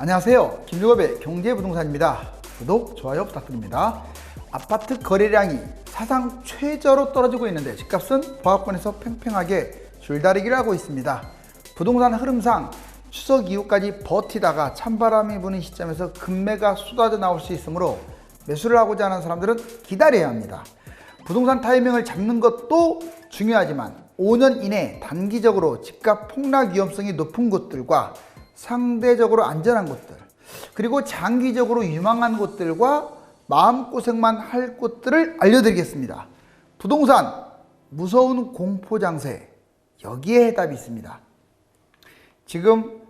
안녕하세요. 김주겁의 경제부동산입니다. 구독, 좋아요 부탁드립니다. 아파트 거래량이 사상 최저로 떨어지고 있는데 집값은 보합권에서 팽팽하게 줄다리기를 하고 있습니다. 부동산 흐름상 추석 이후까지 버티다가 찬바람이 부는 시점에서 급매가 쏟아져 나올 수 있으므로 매수를 하고자 하는 사람들은 기다려야 합니다. 부동산 타이밍을 잡는 것도 중요하지만 5년 이내 단기적으로 집값 폭락 위험성이 높은 곳들과 상대적으로 안전한 곳들, 그리고 장기적으로 유망한 곳들과 마음고생만 할 곳들을 알려드리겠습니다. 부동산 무서운 공포장세, 여기에 해답이 있습니다. 지금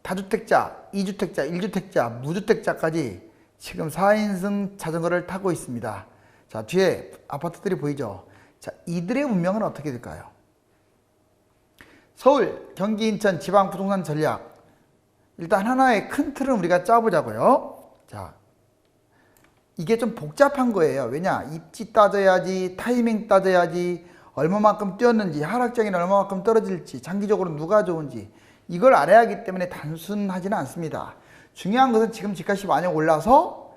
다주택자, 2주택자, 1주택자, 무주택자까지 지금 4인승 자전거를 타고 있습니다. 자, 뒤에 아파트들이 보이죠? 자, 이들의 운명은 어떻게 될까요? 서울, 경기, 인천 지방 부동산 전략, 일단 하나의 큰 틀은 우리가 짜보자고요. 자, 이게 좀 복잡한 거예요. 왜냐? 입지 따져야지, 타이밍 따져야지, 얼마만큼 뛰었는지, 하락장에는 얼마만큼 떨어질지, 장기적으로 누가 좋은지, 이걸 알아야 하기 때문에 단순하지는 않습니다. 중요한 것은 지금 집값이 많이 올라서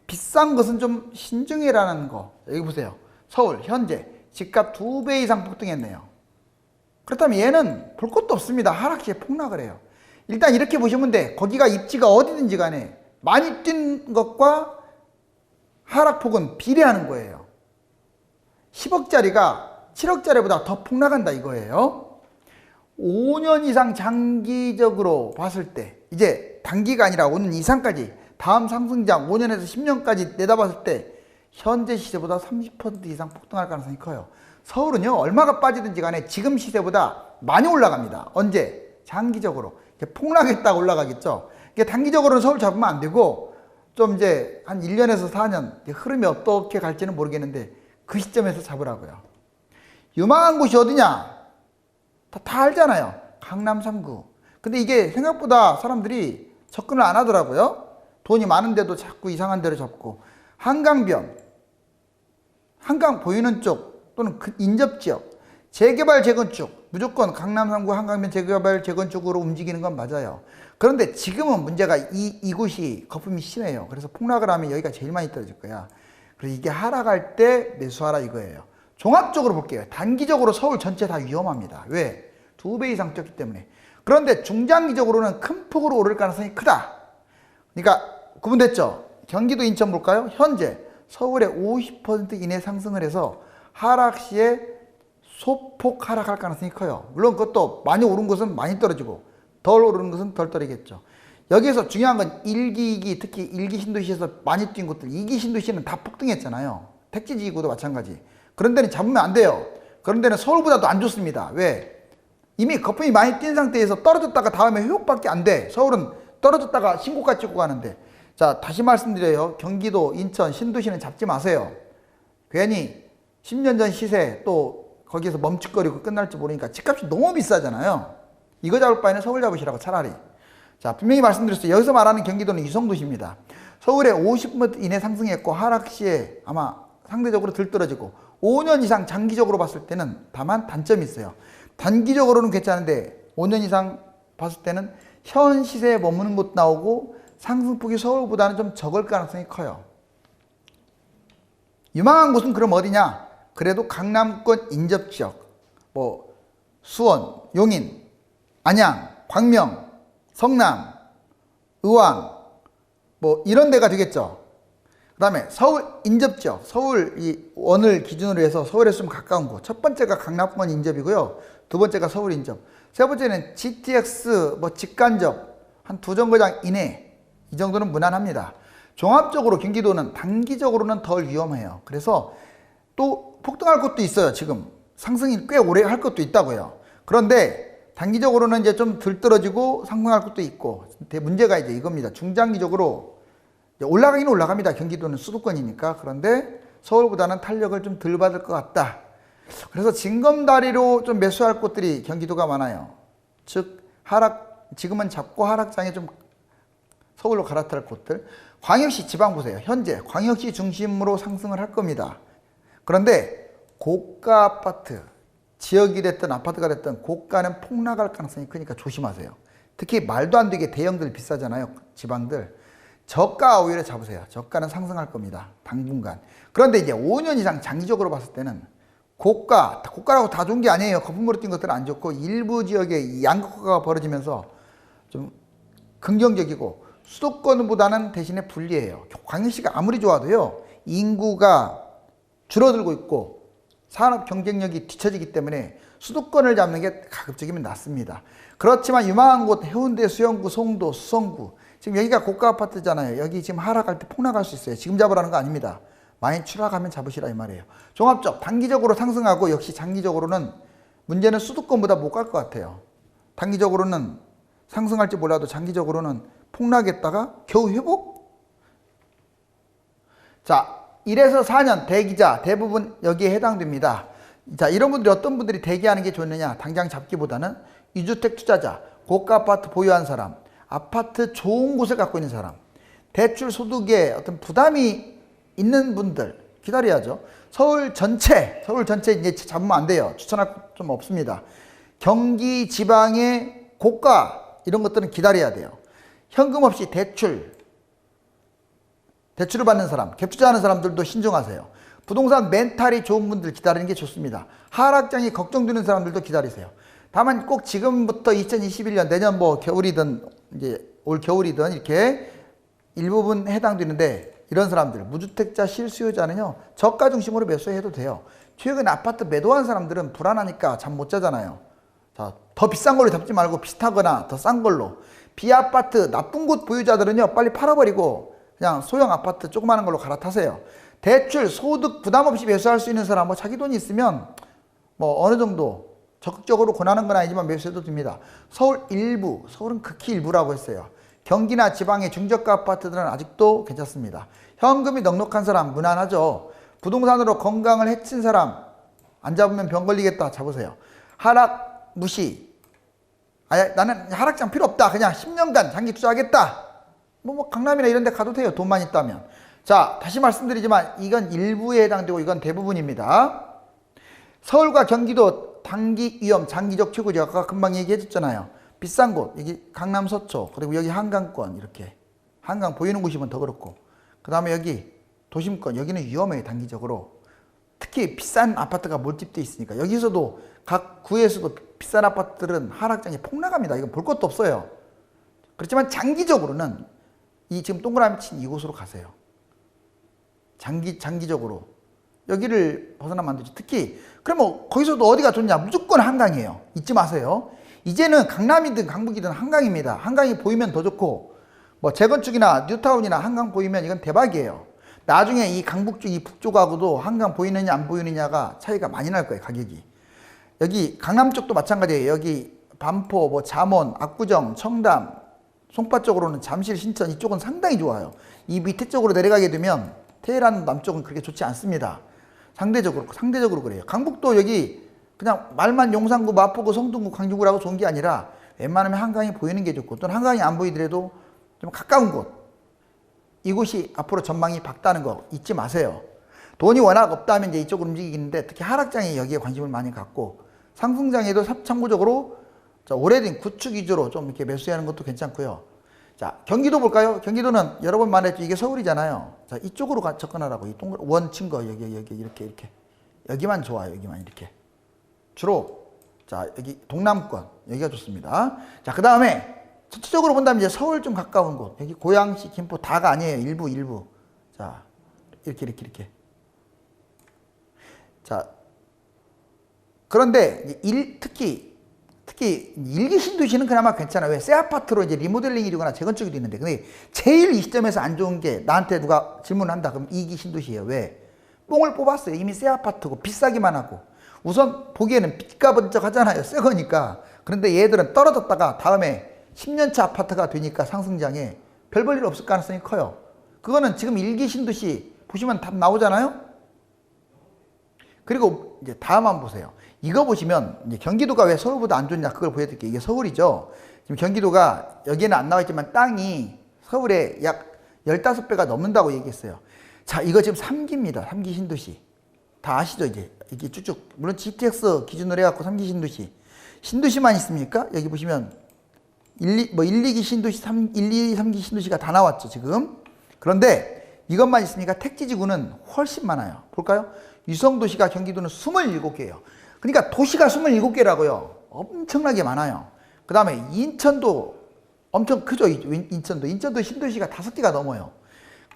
비싼 것은 좀 신중해라는 거. 여기 보세요. 서울 현재 집값 2배 이상 폭등했네요. 그렇다면 얘는 볼 것도 없습니다. 하락 시에 폭락을 해요. 일단 이렇게 보시면 돼. 거기가 입지가 어디든지 간에 많이 뛴 것과 하락폭은 비례하는 거예요. 10억짜리가 7억짜리보다 더 폭락한다 이거예요. 5년 이상 장기적으로 봤을 때, 이제 단기가 아니라 5년 이상까지, 다음 상승장 5년에서 10년까지 내다봤을 때 현재 시세보다 30% 이상 폭등할 가능성이 커요. 서울은요, 얼마가 빠지든지 간에 지금 시세보다 많이 올라갑니다. 언제? 장기적으로. 폭락했다가 올라가겠죠. 단기적으로는 서울 잡으면 안 되고, 좀 이제 한 1년에서 4년 흐름이 어떻게 갈지는 모르겠는데 그 시점에서 잡으라고요. 유망한 곳이 어디냐? 다 알잖아요. 강남 3구. 근데 이게 생각보다 사람들이 접근을 안 하더라고요. 돈이 많은데도 자꾸 이상한 데로 접고. 한강변, 한강 보이는 쪽 또는 그 인접지역, 재개발 재건축, 무조건 강남 3구 한강변 재개발 재건축으로 움직이는 건 맞아요. 그런데 지금은 문제가 이곳이 거품이 심해요. 그래서 폭락을 하면 여기가 제일 많이 떨어질 거야. 그래서 이게 하락할 때 매수하라 이거예요. 종합적으로 볼게요. 단기적으로 서울 전체 다 위험합니다. 왜? 2배 이상 뛰었기 때문에. 그런데 중장기적으로는 큰 폭으로 오를 가능성이 크다. 그러니까 구분됐죠? 경기도 인천 볼까요? 현재 서울에 50% 이내 상승을 해서 하락 시에 소폭 하락할 가능성이 커요. 물론 그것도 많이 오른 것은 많이 떨어지고 덜 오르는 것은 덜 떨어지겠죠. 여기에서 중요한 건 1기, 2기, 특히 1기 신도시에서 많이 뛴 곳들, 2기 신도시는 다 폭등했잖아요. 택지지구도 마찬가지. 그런 데는 잡으면 안 돼요. 그런 데는 서울보다도 안 좋습니다. 왜? 이미 거품이 많이 뛴 상태에서 떨어졌다가 다음에 회복밖에 안 돼. 서울은 떨어졌다가 신고가 찍고 가는데. 자, 다시 말씀드려요. 경기도, 인천, 신도시는 잡지 마세요. 괜히 10년 전 시세 또 거기에서 멈칫거리고 끝날지 모르니까 집값이 너무 비싸잖아요. 이거 잡을 바에는 서울 잡으시라고 차라리. 자, 분명히 말씀드렸어요. 여기서 말하는 경기도는 유성도시입니다. 서울에 50% 이내 상승했고 하락 시에 아마 상대적으로 덜 떨어지고 5년 이상 장기적으로 봤을 때는 다만 단점이 있어요. 단기적으로는 괜찮은데 5년 이상 봤을 때는 현 시세에 머무는 곳 나오고 상승폭이 서울보다는 좀 적을 가능성이 커요. 유망한 곳은 그럼 어디냐? 그래도 강남권 인접지역, 뭐 수원, 용인, 안양, 광명, 성남, 의왕, 뭐 이런 데가 되겠죠. 그 다음에 서울 인접지역, 서울 이 원을 기준으로 해서 서울에서 좀 가까운 곳. 첫 번째가 강남권 인접이고요. 두 번째가 서울 인접. 세 번째는 GTX 뭐 직간접 한 2정거장 이내, 이 정도는 무난합니다. 종합적으로 경기도는 단기적으로는 덜 위험해요. 그래서 또 폭등할 것도 있어요. 지금 상승이 꽤 오래 할 것도 있다고요. 그런데 단기적으로는 이제 좀 덜 떨어지고 상승할 것도 있고, 문제가 이제 이겁니다. 중장기적으로 올라가긴 올라갑니다. 경기도는 수도권이니까. 그런데 서울보다는 탄력을 좀 덜 받을 것 같다. 그래서 징검다리로 좀 매수할 곳들이 경기도가 많아요. 즉 하락, 지금은 잡고 하락장에 좀 서울로 갈아탈 곳들. 광역시 지방 보세요. 현재 광역시 중심으로 상승을 할 겁니다. 그런데 고가 아파트, 지역이 됐든 아파트가 됐든 고가는 폭락할 가능성이 크니까 조심하세요. 특히 말도 안 되게 대형들 비싸잖아요. 지방들. 저가 오히려 잡으세요. 저가는 상승할 겁니다. 당분간. 그런데 이제 5년 이상 장기적으로 봤을 때는 고가라고 다 좋은 게 아니에요. 거품으로 뛴 것들은 안 좋고 일부 지역에 양극화가 벌어지면서 좀 긍정적이고 수도권보다는 대신에 불리해요. 광역시가 아무리 좋아도요. 인구가 줄어들고 있고 산업 경쟁력이 뒤처지기 때문에 수도권을 잡는 게 가급적이면 낫습니다. 그렇지만 유망한 곳 해운대, 수영구, 송도, 수성구 지금 여기가 고가 아파트잖아요. 여기 지금 하락할 때 폭락할 수 있어요. 지금 잡으라는 거 아닙니다. 많이 추락하면 잡으시라 이 말이에요. 종합적 단기적으로 상승하고 역시 장기적으로는 문제는 수도권보다 못 갈 것 같아요. 단기적으로는 상승할지 몰라도 장기적으로는 폭락했다가 겨우 회복? 자, 1에서 4년 대기자 대부분 여기에 해당됩니다. 자, 이런 분들이 어떤 분들이 대기하는 게 좋느냐? 당장 잡기보다는 2주택 투자자, 고가 아파트 보유한 사람, 아파트 좋은 곳을 갖고 있는 사람, 대출 소득에 어떤 부담이 있는 분들 기다려야죠. 서울 전체 이제 잡으면 안 돼요. 추천할 좀 없습니다. 경기 지방의 고가 이런 것들은 기다려야 돼요. 현금 없이 대출을 받는 사람, 갭 투자하는 사람들도 신중하세요. 부동산 멘탈이 좋은 분들 기다리는 게 좋습니다. 하락장이 걱정되는 사람들도 기다리세요. 다만 꼭 지금부터 2021년 내년 뭐 겨울이든 이제 올 겨울이든 이렇게 일부분 해당되는데 이런 사람들 무주택자 실수요자는요 저가 중심으로 매수해도 돼요. 최근 아파트 매도한 사람들은 불안하니까 잠 못 자잖아요. 자, 더 비싼 걸로 잡지 말고 비슷하거나 더 싼 걸로. 비아파트 나쁜 곳 보유자들은요 빨리 팔아버리고 그냥 소형 아파트 조그마한 걸로 갈아타세요. 대출 소득 부담 없이 매수할 수 있는 사람 뭐 자기 돈이 있으면 뭐 어느 정도 적극적으로 권하는 건 아니지만 매수해도 됩니다. 서울 일부, 서울은 극히 일부라고 했어요. 경기나 지방의 중저가 아파트들은 아직도 괜찮습니다. 현금이 넉넉한 사람 무난하죠. 부동산으로 건강을 해친 사람 안 잡으면 병 걸리겠다 잡으세요. 하락 무시. 나는 하락장 필요 없다. 그냥 10년간 장기 투자하겠다. 뭐 강남이나 이런 데 가도 돼요. 돈만 있다면. 자, 다시 말씀드리지만 이건 일부에 해당되고 이건 대부분입니다. 서울과 경기도 단기 위험, 장기적 최고죠. 아까 금방 얘기해줬잖아요. 비싼 곳, 여기 강남 서초, 그리고 여기 한강권 이렇게. 한강 보이는 곳이면 더 그렇고. 그 다음에 여기 도심권, 여기는 위험해요. 단기적으로. 특히 비싼 아파트가 몰집돼 있으니까. 여기서도 각 구에서도 비싼 아파트들은 하락장이 폭락합니다. 이건 볼 것도 없어요. 그렇지만 장기적으로는 이 지금 동그라미 친 이곳으로 가세요. 장기적으로. 여기를 벗어나면 안 되죠. 특히, 그럼 뭐, 거기서도 어디가 좋냐? 무조건 한강이에요. 잊지 마세요. 이제는 강남이든 강북이든 한강입니다. 한강이 보이면 더 좋고, 뭐, 재건축이나 뉴타운이나 한강 보이면 이건 대박이에요. 나중에 이 강북 쪽, 이 북쪽하고도 한강 보이느냐 안 보이느냐가 차이가 많이 날 거예요, 가격이. 여기 강남 쪽도 마찬가지예요. 여기 반포, 뭐, 잠원, 압구정, 청담, 송파 쪽으로는 잠실, 신천 이쪽은 상당히 좋아요. 이 밑에 쪽으로 내려가게 되면 테헤란 남쪽은 그렇게 좋지 않습니다. 상대적으로 그래요. 강북도 여기 그냥 말만 용산구, 마포구, 성동구, 광주구라고 좋은 게 아니라 웬만하면 한강이 보이는 게 좋고 또는 한강이 안 보이더라도 좀 가까운 곳. 이곳이 앞으로 전망이 밝다는 거 잊지 마세요. 돈이 워낙 없다면 이제 이쪽으로 움직이는데 특히 하락장에 여기에 관심을 많이 갖고 상승장에도 참고적으로 오래된 구축 위주로 좀 이렇게 매수하는 것도 괜찮고요. 자, 경기도 볼까요? 경기도는 여러 번 말했죠. 이게 서울이잖아요. 자, 이쪽으로 접근하라고. 이 원 친 거, 여기, 이렇게. 여기만 좋아요. 여기만 이렇게. 주로, 자, 여기 동남권. 여기가 좋습니다. 자, 그 다음에, 전체적으로 본다면 이제 서울 좀 가까운 곳. 여기 고양시, 김포 다가 아니에요. 일부. 자, 이렇게. 자, 그런데, 특히 일기 신도시는 그나마 괜찮아요. 왜? 새 아파트로 이제 리모델링이거나 재건축이 있는데, 근데 제일 이 시점에서 안 좋은 게 나한테 누가 질문을 한다. 그럼 2기 신도시예요. 왜? 뽕을 뽑았어요. 이미 새 아파트고 비싸기만 하고. 우선 보기에는 빚가 번쩍 하잖아요. 새 거니까. 그런데 얘들은 떨어졌다가 다음에 10년차 아파트가 되니까 상승장에 별 볼 일 없을 가능성이 커요. 그거는 지금 1기 신도시 보시면 답 나오잖아요. 그리고 이제 다음 한번 보세요. 이거 보시면 이제 경기도가 왜 서울보다 안 좋냐 그걸 보여드릴게요. 이게 서울이죠. 지금 경기도가 여기에는 안 나와 있지만 땅이 서울에 약 15배가 넘는다고 얘기했어요. 자, 이거 지금 3기입니다. 3기 신도시. 다 아시죠 이제. 이게 쭉쭉. 물론 GTX 기준으로 해갖고 3기 신도시. 신도시만 있습니까? 여기 보시면 1, 2기 신도시, 1, 2, 3기 신도시가 다 나왔죠, 지금. 그런데 이것만 있으니까 택지지구는 훨씬 많아요. 볼까요? 위성도시가 경기도는 27개예요. 그러니까 도시가 27개라고요. 엄청나게 많아요. 그 다음에 인천도 엄청 크죠, 인천도. 인천도 신도시가 5개가 넘어요.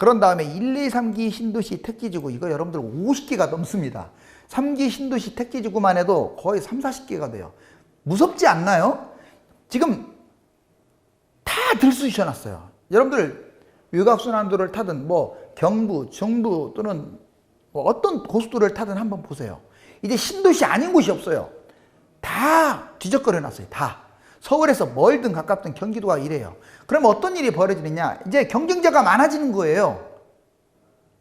그런 다음에 1, 2, 3기 신도시 택지지구, 이거 여러분들 50개가 넘습니다. 3기 신도시 택지지구만 해도 거의 3, 40개가 돼요. 무섭지 않나요? 지금 다 들쑤셔놨어요. 여러분들 외곽순환도를 타든 뭐 경부, 정부 또는 뭐 어떤 고속도로를 타든 한번 보세요. 이제 신도시 아닌 곳이 없어요. 다 뒤적거려놨어요. 다. 서울에서 멀든 가깝든 경기도가 이래요. 그러면 어떤 일이 벌어지느냐? 이제 경쟁자가 많아지는 거예요.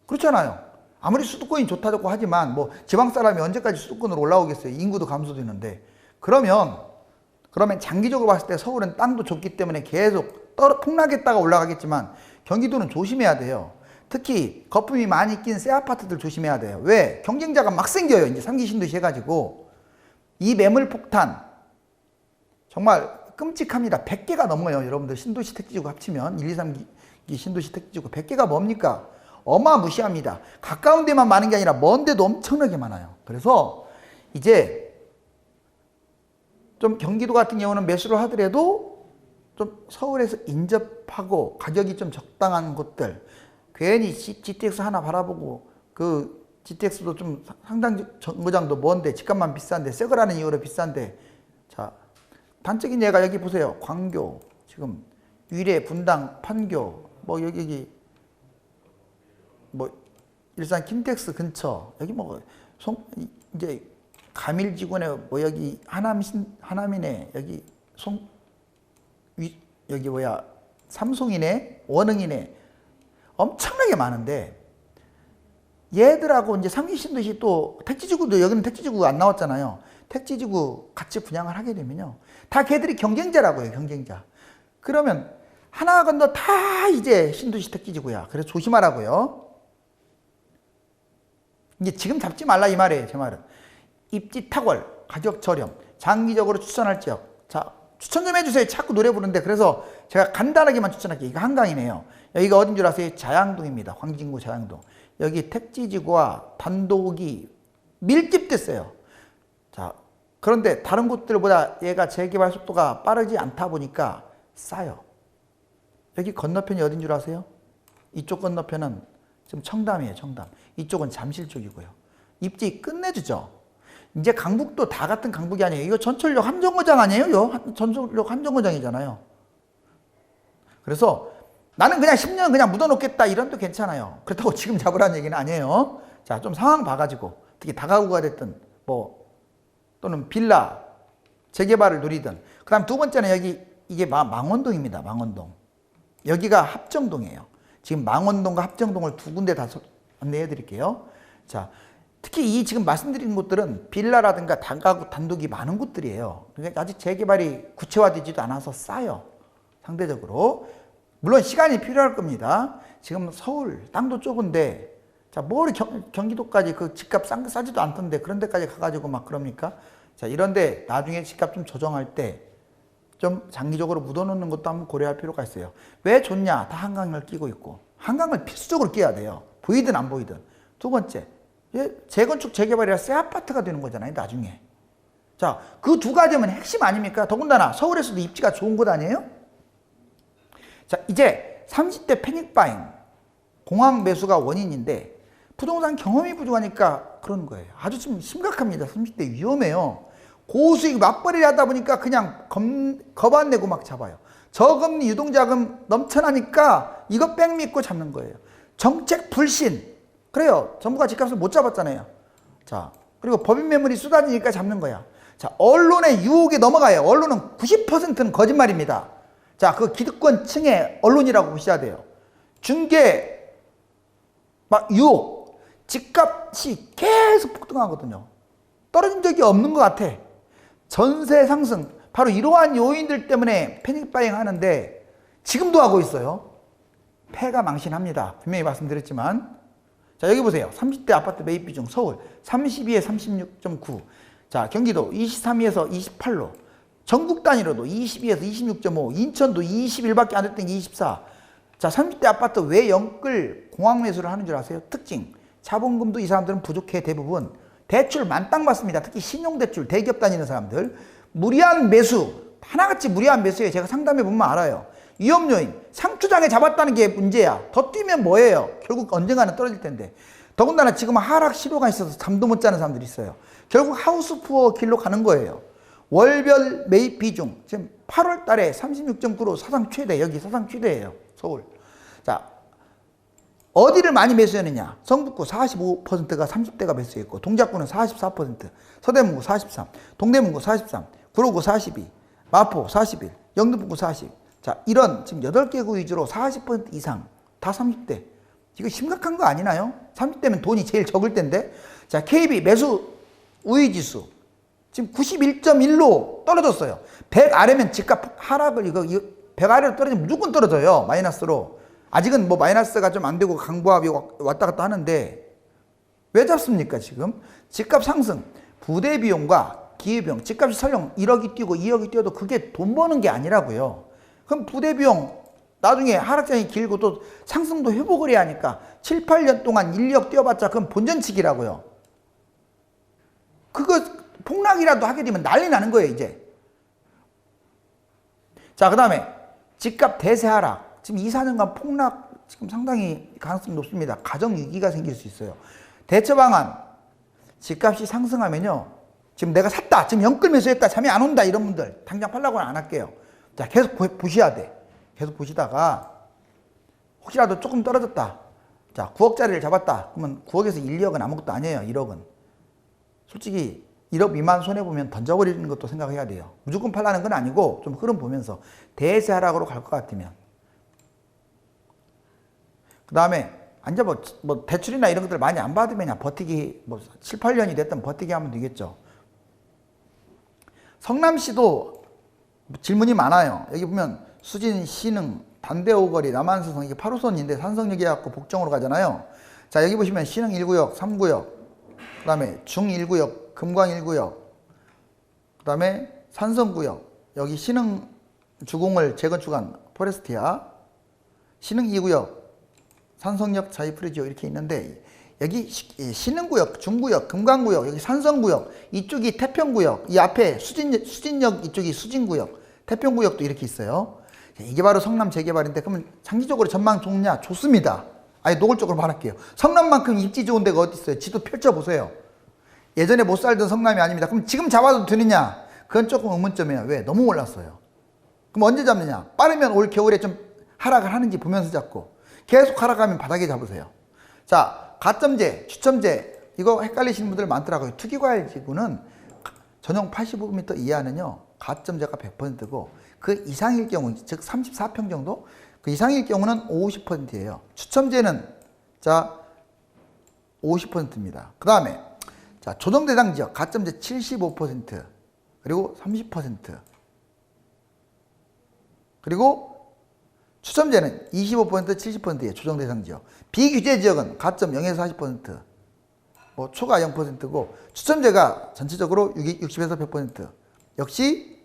그렇잖아요. 아무리 수도권이 좋다고 하지만 뭐 지방 사람이 언제까지 수도권으로 올라오겠어요. 인구도 감소되는데. 그러면 장기적으로 봤을 때 서울은 땅도 좋기 때문에 계속 폭락했다가 올라가겠지만 경기도는 조심해야 돼요. 특히 거품이 많이 낀 새 아파트들 조심해야 돼요. 왜? 경쟁자가 막 생겨요. 이제 3기 신도시 해가지고. 이 매물 폭탄 정말 끔찍합니다. 100개가 넘어요. 여러분들 신도시 택지지구 합치면 1, 2, 3기 신도시 택지지구 100개가 뭡니까? 어마무시합니다. 가까운 데만 많은 게 아니라 먼 데도 엄청나게 많아요. 그래서 이제 좀 경기도 같은 경우는 매수를 하더라도 좀 서울에서 인접하고 가격이 좀 적당한 곳들, 괜히 GTX 하나 바라보고 그 GTX도 좀 상당 정거장도 먼데 집값만 비싼데 새 거라는 이유로 비싼데, 자 단적인 예가 여기 보세요. 광교, 지금 위례, 분당, 판교, 뭐 여기 뭐 일산 킨텍스 근처, 여기 뭐 이제 가밀지구네, 뭐 여기 하남이네, 여기 여기 뭐야 삼송이네, 원흥이네, 엄청나게 많은데 얘들하고 이제 3기 신도시 또 택지지구도, 여기는 택지지구가 안 나왔잖아요. 택지지구 같이 분양을 하게 되면요, 다 걔들이 경쟁자라고요. 경쟁자. 그러면 하나 건너 다 이제 신도시 택지지구야. 그래서 조심하라고요. 이게 지금 잡지 말라 이 말이에요. 제 말은 입지 탁월, 가격 저렴, 장기적으로 추천할 지역. 자, 추천 좀 해주세요. 자꾸 노래 부르는데. 그래서 제가 간단하게만 추천할게요. 이거 한강이네요. 여기가 어딘 줄 아세요? 자양동입니다. 광진구 자양동. 여기 택지지구와 단독이 밀집됐어요. 자, 그런데 다른 곳들보다 얘가 재개발 속도가 빠르지 않다 보니까 싸요. 여기 건너편이 어딘 줄 아세요? 이쪽 건너편은 지금 청담이에요. 청담. 이쪽은 잠실 쪽이고요. 입지 끝내주죠. 이제 강북도 다 같은 강북이 아니에요. 이거 전철역 함정거장 아니에요? 전철역 함정거장이잖아요. 그래서 나는 그냥 10년 그냥 묻어놓겠다 이런도 괜찮아요. 그렇다고 지금 잡으라는 얘기는 아니에요. 자, 좀 상황 봐가지고, 특히 다가구가 됐든 뭐 또는 빌라 재개발을 누리든. 그 다음 두 번째는 여기 이게 망원동입니다. 망원동. 여기가 합정동이에요. 지금 망원동과 합정동을 두 군데 다 안내해 드릴게요. 자, 특히 이 지금 말씀드린 곳들은 빌라라든가 다가구 단독이 많은 곳들이에요. 그러니까 아직 재개발이 구체화되지도 않아서 싸요. 상대적으로. 물론 시간이 필요할 겁니다. 지금 서울 땅도 좁은데, 자, 뭘 경기도까지 그 집값 싸지도 않던데 그런 데까지 가가지고 막 그럽니까? 자, 이런데 나중에 집값 좀 조정할 때 좀 장기적으로 묻어놓는 것도 한번 고려할 필요가 있어요. 왜 좋냐? 다 한강을 끼고 있고. 한강을 필수적으로 끼야 돼요. 보이든 안 보이든. 두 번째, 재건축 재개발이라 새 아파트가 되는 거잖아요, 나중에. 자, 그 두 가지면 핵심 아닙니까? 더군다나 서울에서도 입지가 좋은 곳 아니에요? 자, 이제 30대 패닉바잉, 공황 매수가 원인인데 부동산 경험이 부족하니까 그런 거예요. 아주 좀 심각합니다. 30대 위험해요. 고수익 맞벌이를 하다 보니까 그냥 겁 안 내고 막 잡아요. 저금리 유동자금 넘쳐나니까 이거 뺑 믿고 잡는 거예요. 정책 불신. 그래요. 정부가 집값을 못 잡았잖아요. 자, 그리고 법인 매물이 쏟아지니까 잡는 거야. 자, 언론의 유혹에 넘어가요. 언론은 90%는 거짓말입니다. 자, 그 기득권층의 언론이라고 보셔야 돼요. 중개 막 유혹, 집값이 계속 폭등하거든요. 떨어진 적이 없는 것 같아. 전세 상승, 바로 이러한 요인들 때문에 패닉바잉 하는데 지금도 하고 있어요. 폐가 망신합니다. 분명히 말씀드렸지만. 자, 여기 보세요. 30대 아파트 매입 비중 서울 32에 36.9. 자, 경기도 23에서 28로. 전국 단위로도 22에서 26.5, 인천도 21밖에 안 됐던 게 24. 자, 30대 아파트 왜 영끌 공학 매수를 하는 줄 아세요? 특징. 자본금도 이 사람들은 부족해 대부분. 대출 만땅 받습니다. 특히 신용대출, 대기업 다니는 사람들. 무리한 매수, 하나같이 무리한 매수에 제가 상담해 보면 알아요. 위험요인, 상추장에 잡았다는 게 문제야. 더 뛰면 뭐예요? 결국 언젠가는 떨어질 텐데. 더군다나 지금 하락 시도가 있어서 잠도 못 자는 사람들이 있어요. 결국 하우스 푸어 길로 가는 거예요. 월별 매입 비중, 지금 8월 달에 36.9로 사상 최대, 여기 사상 최대예요. 서울. 자, 어디를 많이 매수했느냐? 성북구 45%가 30대가 매수했고, 동작구는 44%, 서대문구 43, 동대문구 43, 구로구 42, 마포 41, 영등포구 40. 자, 이런 지금 8개 구 위주로 40% 이상 다 30대. 이거 심각한 거 아니나요? 30대면 돈이 제일 적을 텐데. 자, KB 매수 우위 지수 지금 91.1로 떨어졌어요. 100 아래면 집값 하락을 이거 100 아래로 떨어지면 무조건 떨어져요. 마이너스로. 아직은 뭐 마이너스가 좀 안 되고 강보합이 왔다 갔다 하는데 왜 잡습니까 지금? 집값 상승, 부대 비용과 기회비용, 집값이 설령 1억이 뛰고 2억이 뛰어도 그게 돈 버는 게 아니라고요. 그럼 부대 비용 나중에 하락장이 길고 또 상승도 회복을 해야 하니까 7, 8년 동안 1억 뛰어봤자 그건 본전치기라고요. 그거 폭락이라도 하게 되면 난리 나는 거예요 이제. 자, 그 다음에 집값 대세 하락. 지금 2, 4년간 폭락 지금 상당히 가능성이 높습니다. 가정위기가 생길 수 있어요. 대처 방안. 집값이 상승하면요. 지금 내가 샀다. 지금 영끌 매수했다. 잠이 안 온다. 이런 분들 당장 팔라고는 안 할게요. 자, 계속 보셔야 돼. 계속 보시다가 혹시라도 조금 떨어졌다. 자, 9억짜리를 잡았다. 그러면 9억에서 1, 2억은 아무것도 아니에요. 1억은. 솔직히 1억 미만 손해보면 던져버리는 것도 생각해야 돼요. 무조건 팔라는 건 아니고 좀 흐름 보면서 대세 하락으로 갈 것 같으면. 그 다음에 앉아 뭐 대출이나 이런 것들 많이 안 받으면 그냥 버티기 뭐 7, 8년이 됐든 버티기 하면 되겠죠. 성남시도 질문이 많아요. 여기 보면 수진, 신흥, 단대오거리, 남한수성 이게 8호선인데 산성역 해갖고 복정으로 가잖아요. 자, 여기 보시면 신흥 1구역, 3구역, 그 다음에 중 1구역, 금광 1구역, 그 다음에 산성구역, 여기 신흥 주공을 재건축한 포레스티아, 신흥 2구역, 산성역 자이프리지오 이렇게 있는데 여기 신흥구역, 중구역, 금강구역, 여기 산성구역, 이쪽이 태평구역, 이 앞에 수진역 이쪽이 수진구역, 태평구역도 이렇게 있어요. 이게 바로 성남 재개발인데 그러면 장기적으로 전망 좋냐? 좋습니다. 아예 노골적으로 말할게요. 성남만큼 입지 좋은 데가 어디 있어요? 지도 펼쳐보세요. 예전에 못 살던 성남이 아닙니다. 그럼 지금 잡아도 되느냐? 그건 조금 의문점이에요. 왜? 너무 올랐어요. 그럼 언제 잡느냐? 빠르면 올 겨울에 좀 하락을 하는지 보면서 잡고 계속 하락하면 바닥에 잡으세요. 자, 가점제, 추첨제 이거 헷갈리시는 분들 많더라고요. 투기과열지구는 전용 85m 이하는요 가점제가 100%고 그 이상일 경우 즉 34평 정도 그 이상일 경우는 50%예요. 추첨제는 자 50%입니다. 그 다음에 자 조정 대상 지역 가점제 75% 그리고 30% 그리고 추첨제는 25% 70%예요. 조정 대상 지역. 비규제 지역은 가점 0에서 40%, 뭐 초과 0%고 추첨제가 전체적으로 60에서 100%. 역시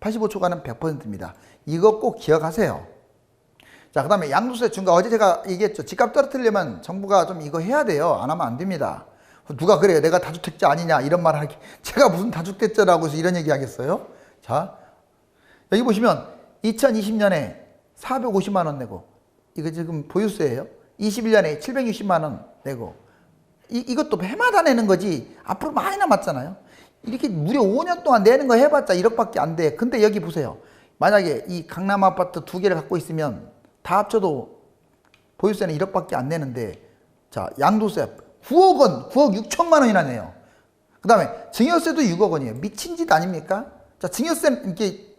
85초과는 100%입니다. 이거 꼭 기억하세요. 자, 그 다음에 양도세 중과 어제 제가 얘기했죠. 집값 떨어뜨리려면 정부가 좀 이거 해야 돼요. 안 하면 안 됩니다. 누가 그래요? 내가 다주택자 아니냐 이런 말 하기. 제가 무슨 다주택자라고 해서 이런 얘기 하겠어요? 자, 여기 보시면 2020년에 450만 원 내고 이거 지금 보유세예요. 21년에 760만 원 내고 이것도 해마다 내는 거지 앞으로 많이 남았잖아요. 이렇게 무려 5년 동안 내는 거 해봤자 1억밖에 안 돼. 근데 여기 보세요. 만약에 이 강남 아파트 2개를 갖고 있으면 다 합쳐도 보유세는 1억밖에 안 내는데 자 양도세 9억 원, 9억 6천만 원이나 내요. 그 다음에 증여세도 6억 원이에요. 미친 짓 아닙니까? 자 증여세는 이렇게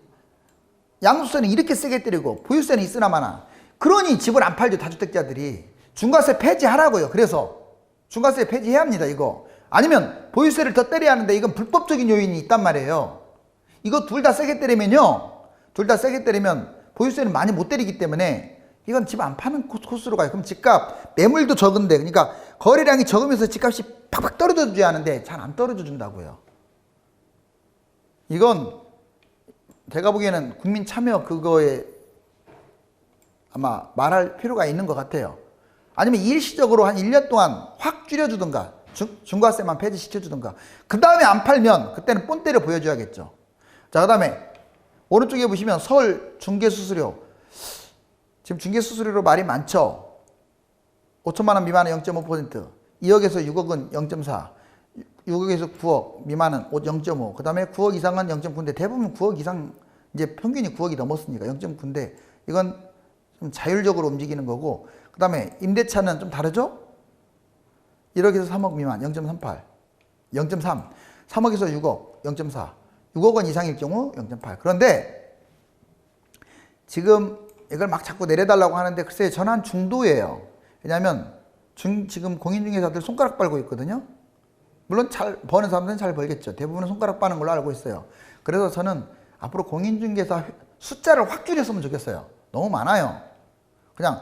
양도세는 이렇게 세게 때리고 보유세는 있으나마나 그러니 집을 안 팔죠. 다주택자들이. 중과세 폐지하라고요. 그래서 중과세 폐지해야 합니다. 이거 아니면 보유세를 더 때려야 하는데 이건 불법적인 요인이 있단 말이에요. 이거 둘 다 세게 때리면요 둘 다 세게 때리면 보유세는 많이 못 때리기 때문에 이건 집 안 파는 코스로 가요. 그럼 집값 매물도 적은데 그러니까 거래량이 적으면서 집값이 팍팍 떨어져 줘야 하는데 잘 안 떨어져 준다고요. 이건 제가 보기에는 국민 참여 그거에 아마 말할 필요가 있는 것 같아요. 아니면 일시적으로 한 1년 동안 확 줄여주든가 중과세만 폐지시켜주든가 그 다음에 안 팔면 그때는 본때를 보여줘야겠죠. 자, 그 다음에 오른쪽에 보시면 서울 중개수수료, 지금 중개수수료로 말이 많죠. 5천만 원 미만은 0.5%, 2억에서 6억은 0.4, 6억에서 9억 미만은 0.5, 그 다음에 9억 이상은 0.9인데 대부분 9억 이상, 이제 평균이 9억이 넘었으니까 0.9인데 이건 좀 자율적으로 움직이는 거고, 그 다음에 임대차는 좀 다르죠? 1억에서 3억 미만 0.38, 0.3, 3억에서 6억 0.4, 6억 원 이상일 경우 0.8. 그런데 지금 이걸 막 자꾸 내려달라고 하는데 글쎄 저는 한 중도예요. 왜냐하면 지금 공인중개사들 손가락 빨고 있거든요. 물론 잘 버는 사람들은 잘 벌겠죠. 대부분은 손가락 빠는 걸로 알고 있어요. 그래서 저는 앞으로 공인중개사 숫자를 확 줄였으면 좋겠어요. 너무 많아요. 그냥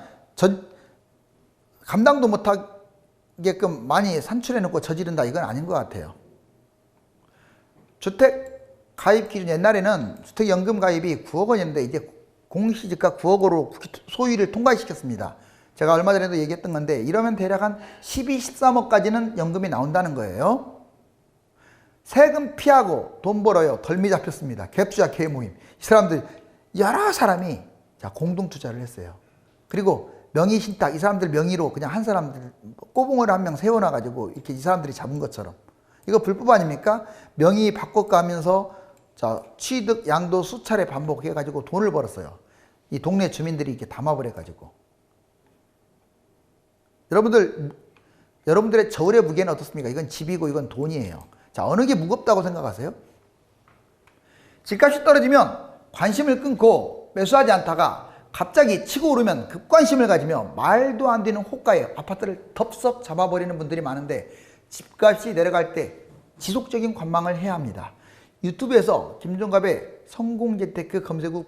감당도 못하게끔 많이 산출해놓고 저지른다, 이건 아닌 것 같아요. 주택 가입 기준, 옛날에는 주택연금 가입이 9억 원이었는데 이제 공시지가 9억으로 소위를 통과시켰습니다. 제가 얼마 전에도 얘기했던 건데 이러면 대략 한 12, 13억까지는 연금이 나온다는 거예요. 세금 피하고 돈 벌어요. 덜미 잡혔습니다. 갭투자 개모임. 이 사람들 여러 사람이 공동 투자를 했어요. 그리고 명의 신탁, 이 사람들 명의로 그냥 한 사람들 꼬붕을 한 명 세워놔가지고 이렇게 이 사람들이 잡은 것처럼, 이거 불법 아닙니까? 명의 바꿔가면서 취득 양도 수차례 반복해가지고 돈을 벌었어요. 이 동네 주민들이 이렇게 담아버려가지고. 여러분들의 저울의 무게는 어떻습니까? 이건 집이고 이건 돈이에요. 자, 어느 게 무겁다고 생각하세요? 집값이 떨어지면 관심을 끊고 매수하지 않다가 갑자기 치고 오르면 급관심을 가지며 말도 안 되는 호가에 아파트를 덥석 잡아버리는 분들이 많은데, 집값이 내려갈 때 지속적인 관망을 해야 합니다. 유튜브에서 김종갑의 성공재테크 검색 후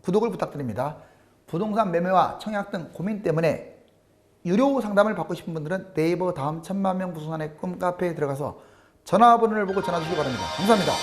구독을 부탁드립니다. 부동산 매매와 청약 등 고민 때문에 유료 상담을 받고 싶은 분들은 네이버 다음 1000만 명 부동산의 꿈 카페에 들어가서 전화번호를 보고 전화 주시기 바랍니다. 감사합니다.